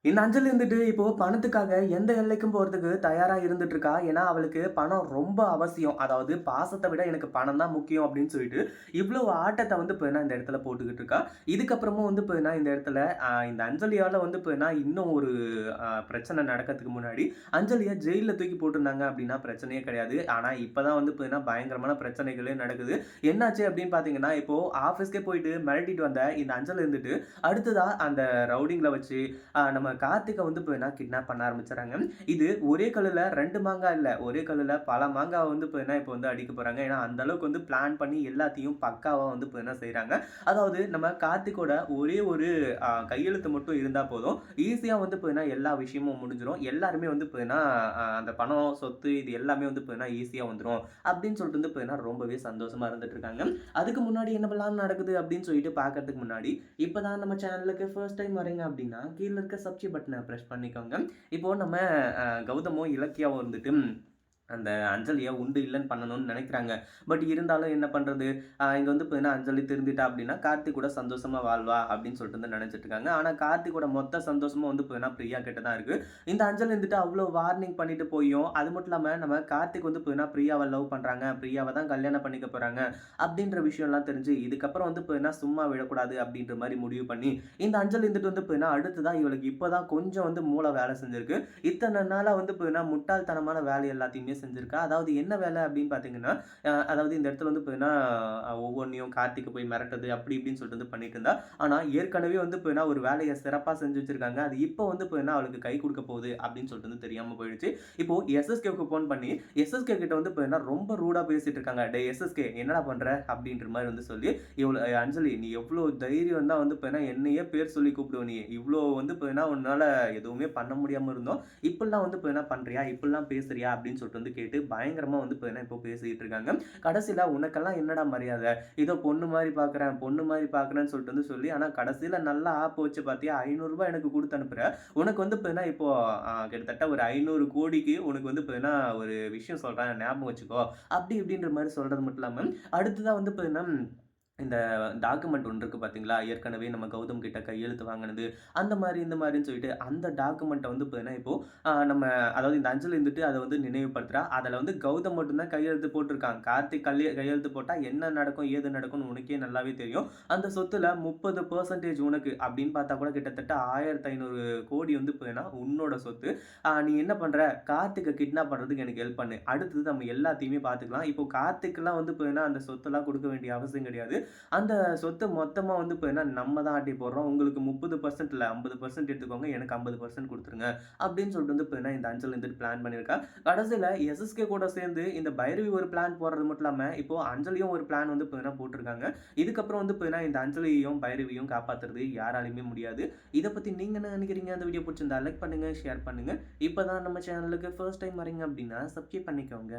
இந்த அஞ்சலி இருந்துட்டு இப்போ பணத்துக்காக எந்த எல்லைக்கும் போறதுக்கு தயாரா இருந்துட்டு இருக்கா. ஏன்னா, அவளுக்கு பணம் ரொம்ப அவசியம். அதாவது பாசத்த விட எனக்கு பணம் தான் முக்கியம் அப்படின்னு சொல்லிட்டு, இவ்வளவு ஆட்டத்த வந்து இப்ப இந்த இடத்துல போட்டுக்கிட்டு இருக்கா. இதுக்கப்புறமும் வந்து இப்ப இந்த இடத்துல இந்த அஞ்சலியால வந்து இப்ப இன்னும் ஒரு பிரச்சனை நடக்கிறதுக்கு முன்னாடி, அஞ்சலிய ஜெயில்ல தூக்கி போட்டிருந்தாங்க அப்படின்னா பிரச்சனையே கிடையாது. ஆனா இப்பதான் வந்து இப்ப பயங்கரமான பிரச்சனைகளே நடக்குது. என்னாச்சு அப்படின்னு பார்த்தீங்கன்னா, இப்போ ஆஃபீஸ்க்கே போயிட்டு மிரட்டிட்டு வந்த இந்த அஞ்சல் இருந்துட்டு, அடுத்ததா அந்த ரவுடிங்கள வச்சு நம்ம கார்த்திக்க வந்து இப்போ கிட்னாப் பண்ண ஆரம்பிச்சுறாங்க. இது ஒரே கல்லுல 2 மாங்கா இல்ல. ஒரே கல்லுல பல மாங்காவ வந்து இப்போ வந்து அடிக்க போறாங்க. ஏன்னா, அந்த அளவுக்கு வந்து பிளான் பண்ணி எல்லாத்தையும் பக்காவா வந்து இப்போ செய்றாங்க. அதாவது நம்ம கார்த்திக்கோட ஒரே ஒரு கையெழுத்து மட்டும் இருந்தா போதும். ஈஸியா வந்து இப்போ எல்லா விஷயமும் முடிஞ்சிரும். எல்லாருமே வந்து இப்போ அந்த பணம், சொத்து இது எல்லாமே வந்து இப்போ ஈஸியா வந்துரும். அப்படின்னு சொல்லிட்டு வந்து இப்போ ரொம்பவே சந்தோஷமா இருந்துட்டு இருக்காங்க. அதுக்கு முன்னாடி என்னவெல்லாம் நடக்குது அப்படின்னு சொல்லிட்டு பார்க்கறதுக்கு முன்னாடி, இப்பதான் நம்ம சேனலுக்கு ஃபர்ஸ்ட் டைம் வரீங்க அப்படின்னா, கீழ இருக்க சப்ஸ்கிரைப் பட்டன பிரஸ் பண்ணிக்கோங்க. இப்போ நம்ம கௌதமும், இலக்கியாவும் வந்துட்டு அந்த அஞ்சலிய உண்டு இல்லன்னு பண்ணணும்னு நெனைக்கிறாங்க. பட் இருந்தாலும் என்ன பண்றது? இங்க வந்து பார்த்தீங்கன்னா, அஞ்சலி திருந்திட்டா அப்டின்னா, கார்த்திக் கூட சந்தோஷமா வாழ்வா அப்டின்னு சொல்லிட்டு வந்து நெனச்சிட்டு இருக்காங்க. ஆனா கார்த்திக்கோட மொத்த சந்தோஷமும் வந்து பார்த்தீங்கன்னா, பிரியா கிட்ட தான் இருக்கு. இந்த அஞ்சலி இருந்துட்டு அவ்ளோ வார்னிங் பண்ணிட்டு போயும், அது மட்டும் இல்லாம நம்ம கார்த்திக் வந்து பார்த்தீங்கன்னா, பிரியாவ லவ் பண்றாங்க. பிரியாவ தான் கல்யாணம் பண்ணிக்க போறாங்க. அப்டின்ற விஷயம்லாம் தெரிஞ்சு, இதுக்கப்புறம் வந்து பார்த்தீங்கன்னா, சும்மா விடக்கூடாது அப்டின்ற மாரி முடிவு பண்ணி, இந்த அஞ்சலி இருந்துட்டு வந்து பார்த்தீங்கன்னா, அடுத்ததா இவளுக்கு இப்ப தான் கொஞ்சம் வந்து மூளை வேல செஞ்சிருக்கு. இத்தன நாளா வந்து பார்த்தீங்கன்னா, முட்டாள்தனமான வேலை எல்லாத்தையுமே செஞ்சிருக்கா. அதாவது என்ன வேலை அப்படின்னு பார்த்தீங்கன்னா, அதாவது இந்த இடத்துல வந்து பார்த்தீங்கன்னா, ஒவ்வொன்னையும் கார்த்திக்க போய் மிரட்டுறது அப்படி இப்படின்னு சொல்லிட்டு வந்து பண்ணிட்டு இருந்தா. ஆனா ஏற்கனவே வந்து பார்த்தீங்கன்னா, ஒரு வேலைய சிறப்பா செஞ்சு வச்சிருக்காங்க. அது இப்போ வந்து பார்த்தீங்கன்னா, அவளுக்கு கை குடுக்க போகுது அப்படின்னு சொல்லிட்டு வந்து தெரியாம போயிடுச்சு. இப்போ எஸ்எஸ்கேவுக்கு ஃபோன் பண்ணி, எஸ்எஸ்கே கிட்ட வந்து பார்த்தீங்கன்னா, ரொம்ப ரூடா பேசிட்டு இருக்காங்க. "டேய் எஸ்எஸ்கே என்னடா பண்ற?" அப்படின்ற மாரி வந்து சொல்லி, "இவ்வளோ அஞ்சலி நீ எவ்வளோ தைரியம் தான் வந்து பார்த்தீங்கன்னா, என்னையே பேர் சொல்லி கூப்பிடுவ நீ. இவ்வளோ வந்து பார்த்தீங்கன்னா, உன்னால எதுவுமே பண்ண முடியாம இருந்தோம். இப்படிலாம் வந்து பார்த்தீங்கன்னா பண்றியா? இப்படிலாம் பேசுறியா?" அப்படின்னு சொல்லிட்டு வந்து கேட்டு பயங்கரமா வந்து இப்போ பேசிட்டு இருக்காங்க. கடைசியில உனக்கெல்லாம் என்னடா மரியாதை? ஏதோ பொண்ணு மாரி பார்க்குறேன், பொண்ணு மாரி பார்க்குறேன்னு சொல்லிட்டு வந்து சொல்லி, ஆனா கடைசியில நல்லா ஆப்பு வச்சு பார்த்தியா, ரூ. 500 எனக்கு குடுத்து அனுப்புற. உனக்கு வந்து இப்போ கிட்டத்தட்ட ஒரு 500 கோடிக்கு உனக்கு வந்து ஒரு விஷயம் சொல்றேன் ஞாபகம் வச்சுக்கோ. அப்படி இப்படின்ற மாரி சொல்றது மட்டும் இல்லாம, அடுத்ததா வந்து இந்த டாக்குமெண்ட் ஒண்ணு இருக்கு பார்த்தீங்களா? ஏற்கனவே நம்ம கௌதம் கிட்ட கையெழுத்து வாங்குனது. அந்த மாரி, இந்த மாரின்னு சொல்லிட்டு அந்த டாக்குமெண்ட்ட வந்து பார்த்தீங்கன்னா, இப்போ நம்ம அதாவது இந்த அஞ்சலி இருந்துட்டு அத வந்து நினைவுபடுத்துறா. அதுல வந்து கௌதம் மட்டும் தான் கையெழுத்து போட்டிருக்கான். கார்த்திக் கையெழுத்து போட்டா என்ன நடக்கும்? ஏது நடக்கும்னு உனக்கே நல்லாவே தெரியும். அந்த சொத்துல 30% உனக்கு அப்படின்னு பார்த்தா கூட கிட்டத்தட்ட 1500 கோடி வந்து பார்த்தீங்கன்னா, உன்னோட சொத்து. நீ என்ன பண்ற? கார்த்திக்க கிட்னாப் பண்றதுக்கு எனக்கு ஹெல்ப் பண்ணு. அடுத்தது நம்ம எல்லாத்தையுமே பார்த்துக்கலாம். இப்போ கார்த்திக்லாம் வந்து பார்த்தீங்கன்னா, அந்த சொத்தெல்லாம் குடுக்க வேண்டிய அவசியம் கிடையாது. அந்த சொத்த மொத்தமா வந்து இப்ப நம்ம தான் ஆட்டி போடுறோம். உங்களுக்கு 30% இல்ல 50% எடுத்துக்கோங்க. எனக்கு 50% குடுத்துருங்க. அப்படின்னு சொல்லிட்டு வந்து இப்ப இந்த அஞ்சல் வந்துட்டு பிளான் பண்ணியிருக்கா. கடைசியில எஸ்எஸ்கே கூட சேர்ந்து இந்த பைரவி ஒரு பிளான் போடுறது மட்டும் இல்லாம, இப்போ அஞ்சலியும் ஒரு பிளான் வந்து இப்ப போட்டிருக்காங்க. இதுக்கப்புறம் வந்து இப்ப இந்த அஞ்சலியையும், பைரவியும் காப்பாத்துறது யாராலயுமே முடியாது. இத பத்தி நீங்க என்ன நினைக்கிறீங்க? அந்த வீடியோ புடிச்சிருந்தா லைக் பண்ணுங்க, ஷேர் பண்ணுங்க. இப்பதான் நம்ம சேனலுக்கு ஃபர்ஸ்ட் டைம் வரீங்க அப்படின்னா சப்ஸ்கிரைப் பண்ணிக்கோங்க.